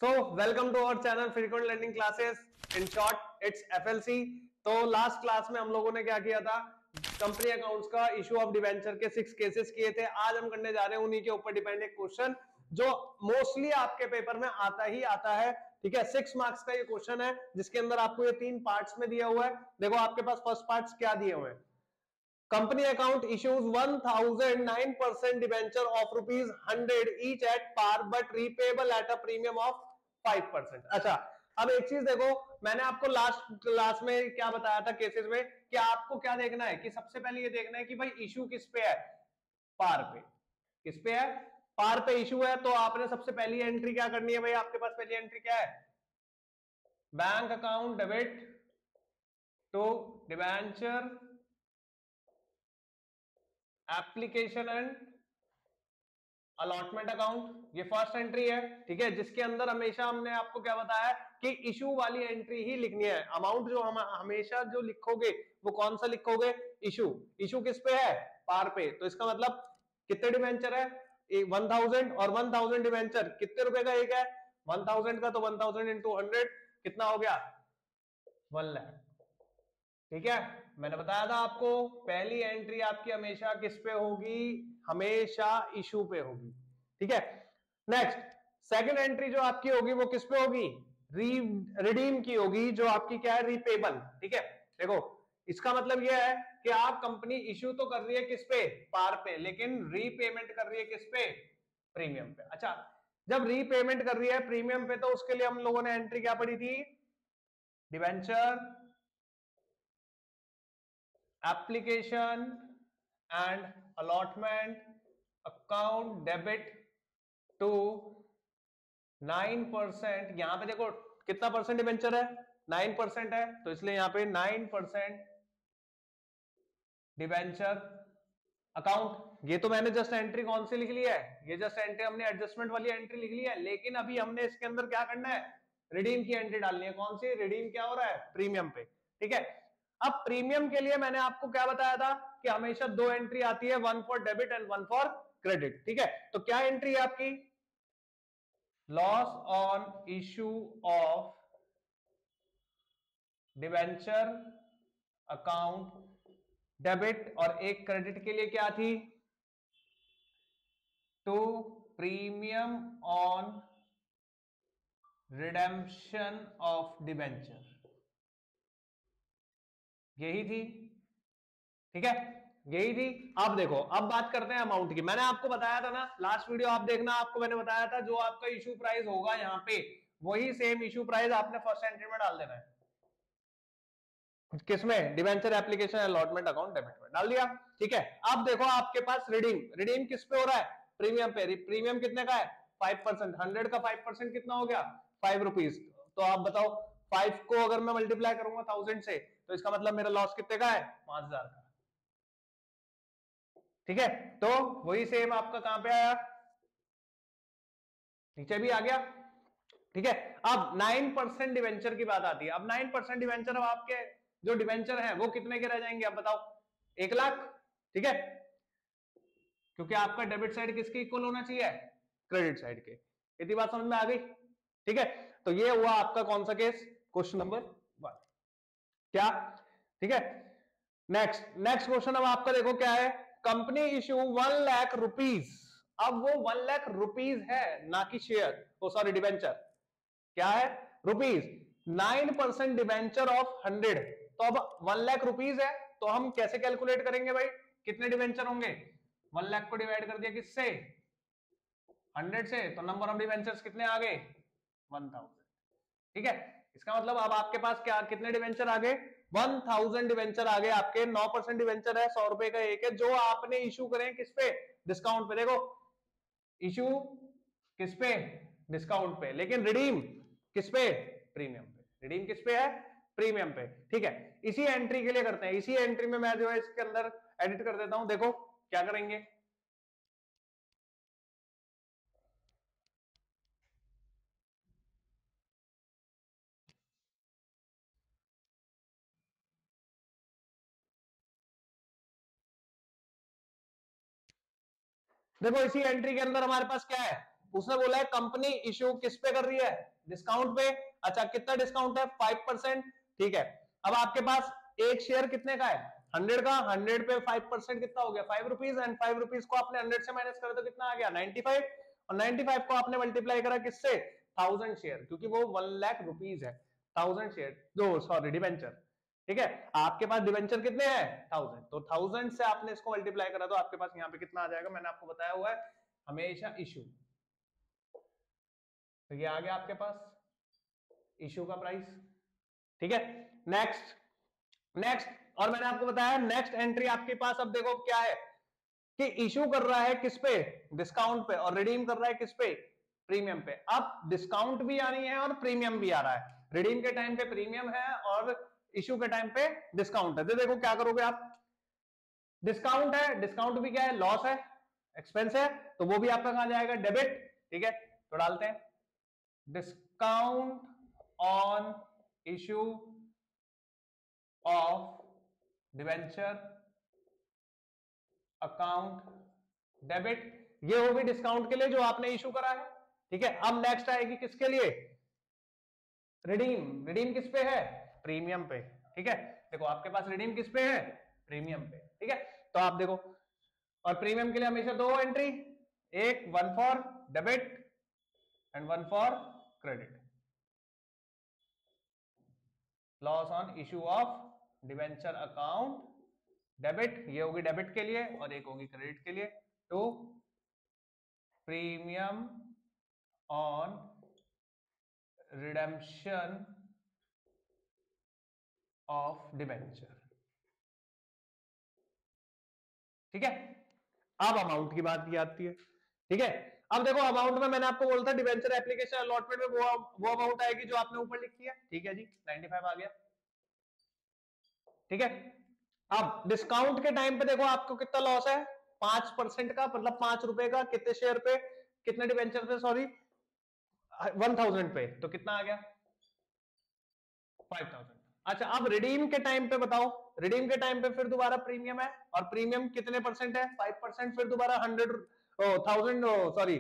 So welcome to our channel Frequent Lending Classes. In short, it's FLC. तो last class में हम लोगों ने क्या किया था, कंपनी अकाउंट्स का इशू ऑफ डिवेंचर के 6 केसेस किए थे। आज हम करने जा रहे हैं उन्हीं के ऊपर डिपेंड एक क्वेश्चन जो मोस्टली आपके पेपर में आता ही आता है। ठीक है, 6 मार्क्स का ये क्वेश्चन है जिसके अंदर आपको ये 3 पार्ट्स में दिया हुआ है। देखो आपके पास फर्स्ट पार्ट्स क्या दिए हुए हैं। Company account issues 1009% debenture of rupees 100 each at par but repayable at a premium of 5%। अच्छा, अब एक चीज देखो, मैंने आपको लास्ट क्लास में क्या बताया था केसेस में कि आपको क्या देखना है कि सबसे पहले ये देखना है कि भाई इशू किस पे है, पार पे। किस पे है, पार पे इशू है। तो आपने सबसे पहली एंट्री क्या करनी है भाई, आपके पास पहली एंट्री क्या है, bank account debit to debenture application and allotment account. ये फर्स्ट एंट्री है। ठीक है, जिसके अंदर हमेशा हमने आपको क्या बताया कि इशू वाली एंट्री ही लिखनी है। अमाउंट जो हम हमेशा जो लिखोगे वो कौन सा लिखोगे, इशू। इशू किस पे है, पार पे। तो इसका मतलब कितने डिवेंचर है, 1000, और 1000 डिवेंचर कितने रुपए का एक है, 1000 का। तो 1000 इंटू 100 कितना हो गया, 1 लाख। ठीक है, मैंने बताया था आपको पहली एंट्री आपकी हमेशा किस पे होगी, हमेशा इशू पे होगी। ठीक है, नेक्स्ट सेकंड एंट्री जो आपकी होगी वो किस पे होगी, रिडीम की होगी, जो आपकी क्या है, रीपेबल। ठीक है, देखो इसका मतलब यह है कि आप कंपनी इशू तो कर रही है किस पे, पार पे, लेकिन रीपेमेंट कर रही है किस पे, प्रीमियम पे। अच्छा, जब रीपेमेंट कर रही है प्रीमियम पे तो उसके लिए हम लोगों ने एंट्री क्या पढ़ी थी, debenture application and allotment account debit to 9%। यहां पे देखो कितना परसेंट डिवेंचर है, 9% है, तो इसलिए यहां पे 9% डिवेंचर अकाउंट। ये तो मैंने जस्ट एंट्री कौन सी लिख ली है, ये जस्ट एंट्री हमने एडजस्टमेंट वाली एंट्री लिख ली है, लेकिन अभी हमने इसके अंदर क्या करना है, रिडीम की एंट्री डालनी है। कौन सी, रिडीम क्या हो रहा है, प्रीमियम पे। ठीक है, अब प्रीमियम के लिए मैंने आपको क्या बताया था कि हमेशा 2 एंट्री आती है, 1 for debit and 1 for credit. ठीक है, तो क्या एंट्री है आपकी, loss on issue of debenture account debit, और एक क्रेडिट के लिए क्या थी, to premium on redemption of debenture, यही थी। ठीक है, यही थी। अब देखो, अब बात करते हैं अमाउंट की। मैंने आपको बताया था ना, लास्ट वीडियो आप देखना, आपको मैंने बताया था जो आपका इशू प्राइस होगा यहाँ पे, वही सेम इशू प्राइस आपने फर्स्ट एंट्री में डाल देना है। किसमें, debenture application allotment account debit में डाल दिया। ठीक है, अब देखो आपके पास रिडीम, रिडीम किस पे हो रहा है, प्रीमियम पे। प्रीमियम कितने का है, 5%। 100 का 5% कितना हो गया, 5 रुपीज। तो आप बताओ 5 को अगर मैं मल्टीप्लाई करूंगा 1000 से, तो इसका मतलब मेरा लॉस कितने का है, 5000 का। ठीक है, तो वही सेम आपका कहां पे आया, नीचे भी आ गया। ठीक है, अब 9% डिवेंचर की बात आती है। अब 9% डिवेंचर, अब आपके जो डिवेंचर है वो कितने के रह जाएंगे, अब बताओ, 1 लाख। ठीक है, क्योंकि आपका डेबिट साइड किसके इक्वल होना चाहिए, क्रेडिट साइड के। इतनी बात समझ में आ गई। ठीक है, तो ये हुआ आपका कौन सा केस, क्वेश्चन नंबर 1। क्या, ठीक है, नेक्स्ट नेक्स्ट क्वेश्चन अब आपका देखो क्या है, कंपनी इशू 1 लाख रुपीज। अब वो 1 लाख रुपीज है, ना कि शेयर, ओ सॉरी डिवेंचर। क्या है, रुपीज। 9% डिवेंचर ऑफ 100, तो अब 1 लाख रुपीज है, तो हम कैसे कैलकुलेट करेंगे भाई, कितने डिवेंचर होंगे, 1 लाख को डिवाइड कर दिया किससे, 100 से, तो नंबर ऑफ डिवेंचर्स कितने आ गए, 1000। ठीक है, इसका मतलब अब आपके पास क्या, कितने डिवेंचर आ गए, 1000 डिवेंचर आ गए आपके। 9% डिवेंचर है, 100 रुपए का एक है, जो आपने इशू करें किस पे, डिस्काउंट पे। देखो इशू किस पे, डिस्काउंट पे, लेकिन रिडीम किस पे, प्रीमियम पे। रिडीम किस पे है, प्रीमियम पे। ठीक है, इसी एंट्री के लिए करते हैं, इसी एंट्री में मैं जो है इसके अंदर एडिट कर देता हूं। देखो क्या करेंगे, देखो इसी एंट्री के अंदर हमारे पास क्या है, उसने बोला है कंपनी इशू किस पे कर रही है, डिस्काउंट पे। अच्छा कितना डिस्काउंट है, 5%। ठीक है, अब आपके पास एक शेयर कितने का है, 100 का, 100 पे 5% कितना हो गया, 5 रुपीज, एंड 5 रुपीज को आपने 100 से माइनस करा तो कितना आ गया, 95, और 95 को आपने मल्टीप्लाई करा किससे, 1000 शेयर, क्योंकि वो 1 लाख रुपीज है, 1000 शेयर, दो सॉरी डिवेंचर। ठीक है, आपके पास डिवेंचर कितने हैं, 1000, तो 1000 से आपने इसको मल्टीप्लाई करा तो आपके पास यहाँ पे कितना आ जाएगा, मैंने आपको बताया हुआ है हमेशा इशू, तो ये आ गया आपके पास इशू का प्राइस। ठीक है, नेक्स्ट नेक्स्ट, और मैंने आपको बताया नेक्स्ट एंट्री आपके पास अब देखो क्या है कि इशू कर रहा है किस पे, डिस्काउंट पे, और रिडीम कर रहा है किस पे, प्रीमियम पे। अब डिस्काउंट भी आनी है और प्रीमियम भी आ रहा है, रिडीम के टाइम पे प्रीमियम है और इशू के टाइम पे डिस्काउंट है। तो देखो क्या करोगे आप, डिस्काउंट है, डिस्काउंट भी क्या है, लॉस है, एक्सपेंस है, तो वो भी आपका कहां जाएगा, डेबिट। ठीक है, तो डालते हैं discount on issue of debenture account debit, ये होगी डिस्काउंट के लिए जो आपने इशू करा है। ठीक है, अब नेक्स्ट आएगी किसके लिए, रिडीम। रिडीम किस पे है, प्रीमियम पे। ठीक है, देखो आपके पास रिडीम किस पे है, प्रीमियम पे। ठीक है, तो आप देखो, और प्रीमियम के लिए हमेशा दो एंट्री, एक one for debit and one for credit, loss on issue of debenture account debit, ये होगी डेबिट के लिए, और एक होगी क्रेडिट के लिए, to premium on redemption of debenture. ठीक है, अब अमाउंट की बात की आती है। ठीक है, अब देखो अमाउंट में मैंने आपको बोला था डिवेंचर एप्लीकेशन अलॉटमेंट में वो अमाउंट आएगी जो आपने ऊपर लिखी है। ठीक है जी, 95 आ गया। ठीक है, अब डिस्काउंट के टाइम पे देखो आपको कितना लॉस है, 5% का, मतलब 5 रुपए का, कितने शेयर पे, कितने डिवेंचर पे, सॉरी 1000 पे, तो कितना आ गया, 5000। अच्छा अब रिडीम के टाइम पे बताओ, रिडीम के टाइम पे फिर दोबारा प्रीमियम है, और प्रीमियम कितने परसेंट है, 5%, फिर दोबारा 1000 सॉरी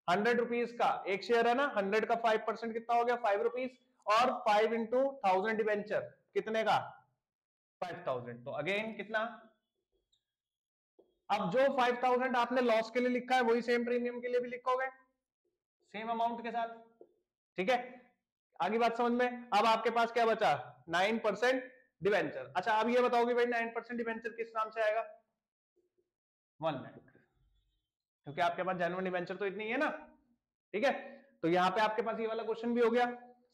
100 रुपीज का एक शेयर है ना, 100 का 5% कितना हो गया, 5 रुपीज, और 5 इंटू 1000 डिवेंचर कितने का, 5000, तो अगेन कितना, अब जो 5000 आपने लॉस के लिए लिखा है वही सेम प्रीमियम के लिए भी लिखोगे, सेम अमाउंट के साथ। ठीक है, आगे बात समझ में। अब आपके पास क्या बचा, 9% डिवेंचर। अच्छा अब ये बताओगे भाई 9% डिवेंचर किस नाम से आएगा, 1 लाख, क्योंकि आपके पास जेन्युइन डिवेंचर तो इतनी है ना। ठीक है, तो यहां पे आपके पास ये वाला क्वेश्चन भी हो गया,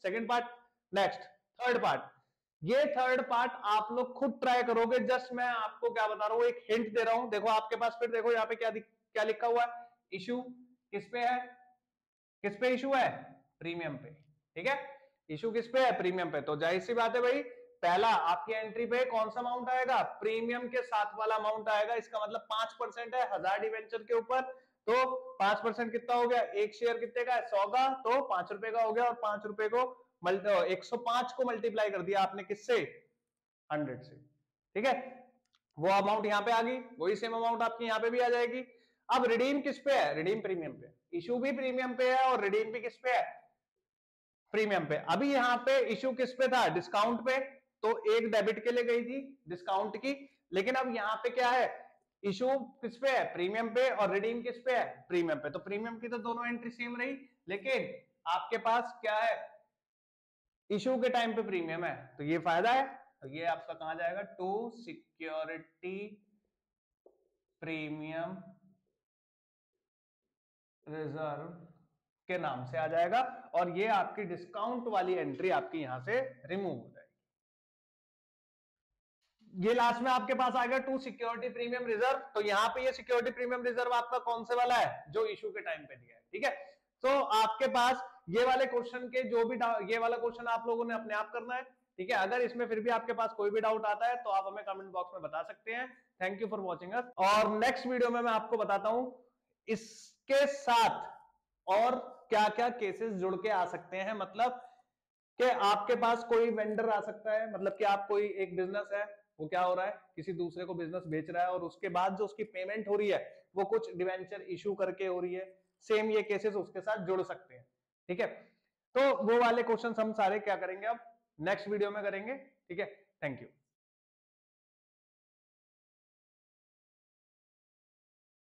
second part. Next third part, ये थर्ड पार्ट आप लोग खुद ट्राई करोगे, जस्ट मैं आपको क्या बता रहा हूं, एक हिंट दे रहा हूं। देखो आपके पास फिर देखो यहाँ पे क्या लिखा हुआ है, इशू किस पे है, किस पे इशू है, प्रीमियम पे। ठीक है, इशू किस पे है, प्रीमियम पे, तो जाहिर सी बात है भाई पहला आपकी एंट्री पे कौन सा अमाउंट आएगा, प्रीमियम के साथ वाला अमाउंट आएगा। इसका मतलब 5% है 1000 डिवेंचर के ऊपर, तो 5% कितना हो गया, एक शेयर कितने का है, 100 का, तो 5 रुपए का हो गया, और 5 रुपए को 105 को मल्टीप्लाई कर दिया आपने किससे, 100 से। ठीक है, वो अमाउंट यहाँ पे आ गई, वही सेम अमाउंट आपकी यहाँ पे भी आ जाएगी। अब रिडीम किस पे है, रिडीम प्रीमियम पे, इशू भी प्रीमियम पे है और रिडीम भी किस पे है, प्रीमियम पे। अभी यहाँ पे इशू किस पे था, डिस्काउंट पे, तो एक डेबिट के लिए गई थी डिस्काउंट की, लेकिन अब यहाँ पे क्या है, इशू किस पे है, प्रीमियम पे, और रिडीम किस पे है, प्रीमियम पे। तो प्रीमियम की तो दोनों एंट्री सेम रही, लेकिन आपके पास क्या है, इशू के टाइम पे प्रीमियम है, तो ये फायदा है। तो ये आपका कहां जाएगा, टू सिक्योरिटी प्रीमियम रिजर्व के नाम से आ जाएगा, और ये आपकी डिस्काउंट वाली एंट्री आपकी यहां से रिमूव हो जाएगी। ये लास्ट में आपके पास आ गया टू सिक्योरिटी प्रीमियम रिजर्व, तो यहां पे ये सिक्योरिटी प्रीमियम रिजर्व आपका कौन से वाला है, जो इशू के टाइम पे दिया है। ठीक है, तो आपके पास ये वाले क्वेश्चन के जो भी ये वाला क्वेश्चन आप लोगों ने अपने आप करना है। ठीक है, अगर इसमें फिर भी आपके पास कोई भी डाउट आता है तो आप हमें कमेंट बॉक्स में बता सकते हैं। Thank you for watching us, और नेक्स्ट वीडियो में मैं आपको बताता हूं इसके साथ और क्या क्या केसेस जुड़ के आ सकते हैं। मतलब कि आपके पास कोई वेंडर आ सकता है, मतलब कि आप कोई एक बिजनेस है, वो क्या हो रहा है, किसी दूसरे को बिजनेस बेच रहा है, और उसके बाद जो उसकी पेमेंट हो रही है वो कुछ डिवेंचर इशू करके हो रही है, सेम ये केसेस उसके साथ जुड़ सकते हैं। ठीक है, तो वो वाले क्वेश्चन हम सारे क्या करेंगे अब नेक्स्ट वीडियो में करेंगे। ठीक है, थैंक यू।